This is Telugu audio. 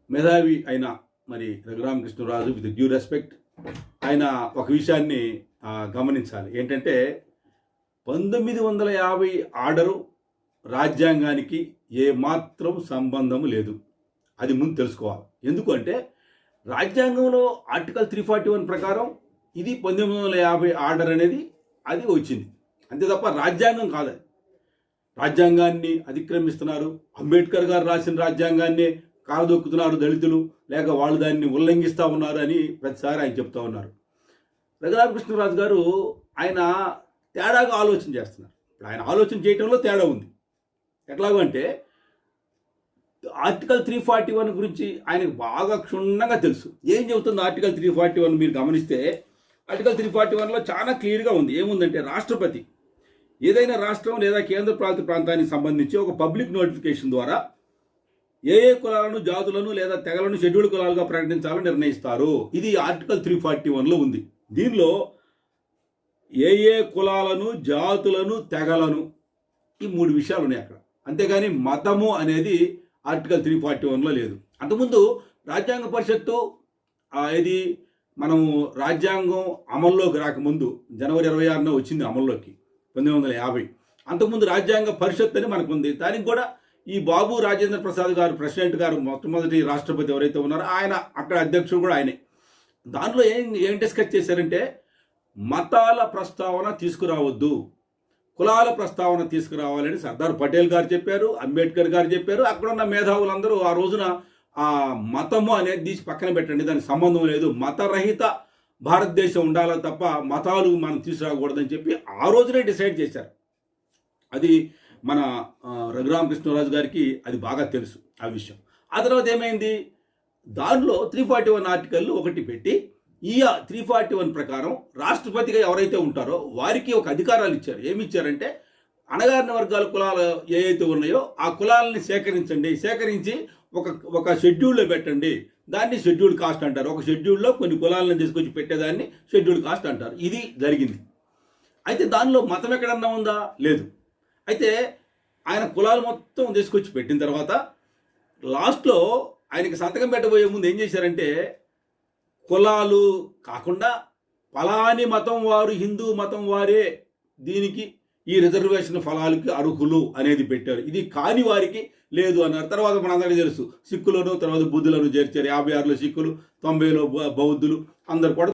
మేధావి అయిన మరి రఘురామకృష్ణరాజు, విత్ డ్యూ రెస్పెక్ట్, ఆయన ఒక విషయాన్ని గమనించాలి. ఏంటంటే 1950 ఆర్డరు రాజ్యాంగానికి ఏమాత్రం సంబంధం లేదు. అది ముందు తెలుసుకోవాలి. ఎందుకంటే రాజ్యాంగంలో ఆర్టికల్ 341 ప్రకారం ఇది 1950 ఆర్డర్ అనేది అది వచ్చింది. అంతే తప్ప రాజ్యాంగం కాదు. రాజ్యాంగాన్ని అతిక్రమిస్తున్నారు. అంబేద్కర్ గారు రాసిన రాజ్యాంగాన్ని కాలదొక్కుతున్నారు దళితులు, లేక వాళ్ళు దాన్ని ఉల్లంఘిస్తూ ఉన్నారు అని ప్రతిసారి ఆయన చెప్తూ ఉన్నారు. రఘురామకృష్ణరాజు గారు ఆయన తేడాగా ఆలోచన చేస్తున్నారు. ఇప్పుడు ఆయన ఆలోచన చేయడంలో తేడా ఉంది. ఎట్లాగంటే ఆర్టికల్ 341 గురించి ఆయనకు బాగా క్షుణ్ణంగా తెలుసు. ఏం చెబుతుంది ఆర్టికల్ 341 మీరు గమనిస్తే ఆర్టికల్ 341లో చాలా క్లియర్గా ఉంది. ఏముందంటే రాష్ట్రపతి ఏదైనా రాష్ట్రం లేదా కేంద్ర పాలిత ప్రాంతానికి సంబంధించి ఒక పబ్లిక్ నోటిఫికేషన్ ద్వారా ఏ కులాలను, జాతులను లేదా తెగలను షెడ్యూల్డ్ కులాలుగా ప్రకటించాలని నిర్ణయిస్తారు. ఇది ఆర్టికల్ 341లో ఉంది. దీనిలో ఏ కులాలను, జాతులను, తెగలను, ఈ 3 విషయాలు ఉన్నాయి అక్కడ. అంతేగాని మతము అనేది ఆర్టికల్ 341లో లేదు. అంతకుముందు రాజ్యాంగ పరిషత్తు ఇది మనము రాజ్యాంగం అమల్లోకి రాకముందు జనవరి 26న వచ్చింది అమల్లోకి 1950. అంతకుముందు రాజ్యాంగ పరిషత్ అని మనకు ఉంది. దానికి కూడా ఈ బాబు రాజేంద్ర ప్రసాద్ గారు, ప్రెసిడెంట్ గారు, మొట్టమొదటి రాష్ట్రపతి ఎవరైతే ఉన్నారో ఆయన, అక్కడ అధ్యక్షుడు కూడా ఆయనే. దాంట్లో ఏం డిస్కస్ చేశారంటే మతాల ప్రస్తావన తీసుకురావద్దు, కులాల ప్రస్తావన తీసుకురావాలని సర్దార్ పటేల్ గారు చెప్పారు, అంబేద్కర్ గారు చెప్పారు. అక్కడ ఉన్న మేధావులందరూ ఆ రోజున ఆ మతము అనేది తీసి పక్కన పెట్టండి, దానికి సంబంధం లేదు, మతరహిత భారతదేశం ఉండాలి తప్ప మతాలు మనం తీసుకురాకూడదని చెప్పి ఆ రోజునే డిసైడ్ చేశారు. అది మన రఘురామకృష్ణరాజు గారికి అది బాగా తెలుసు ఆ విషయం. ఆ తర్వాత ఏమైంది, దానిలో 341 ఆర్టికల్ ఒకటి పెట్టి ఈ 341 ప్రకారం రాష్ట్రపతిగా ఎవరైతే ఉంటారో వారికి ఒక అధికారాలు ఇచ్చారు. ఏమి ఇచ్చారంటే అణగారిన వర్గాల కులాలు ఏవైతే ఉన్నాయో ఆ కులాలని సేకరించి ఒక షెడ్యూల్లో పెట్టండి. దాన్ని షెడ్యూల్డ్ కాస్ట్ అంటారు. ఒక షెడ్యూల్లో కొన్ని కులాలను తీసుకొచ్చి పెట్టేదాన్ని షెడ్యూల్డ్ కాస్ట్ అంటారు. ఇది జరిగింది. అయితే దానిలో మతం ఎక్కడన్నా ఉందా? లేదు. అయితే ఆయన కులాలు మొత్తం తీసుకొచ్చి పెట్టిన తర్వాత లాస్ట్లో ఆయనకి సంతకం పెట్టబోయే ముందు ఏం చేశారంటే కులాలు కాకుండా ఫలాని మతం వారు, హిందూ మతం వారే దీనికి ఈ రిజర్వేషన్ ఫలాలకి అర్హులు అనేది పెట్టారు. ఇది కాని వారికి లేదు అన్నారు. తర్వాత మనందరికీ తెలుసు సిక్కులను, తర్వాత బుద్ధులను చేర్చారు. 56లో సిక్కులు, 90లో బౌద్ధులు, అందరు కూడా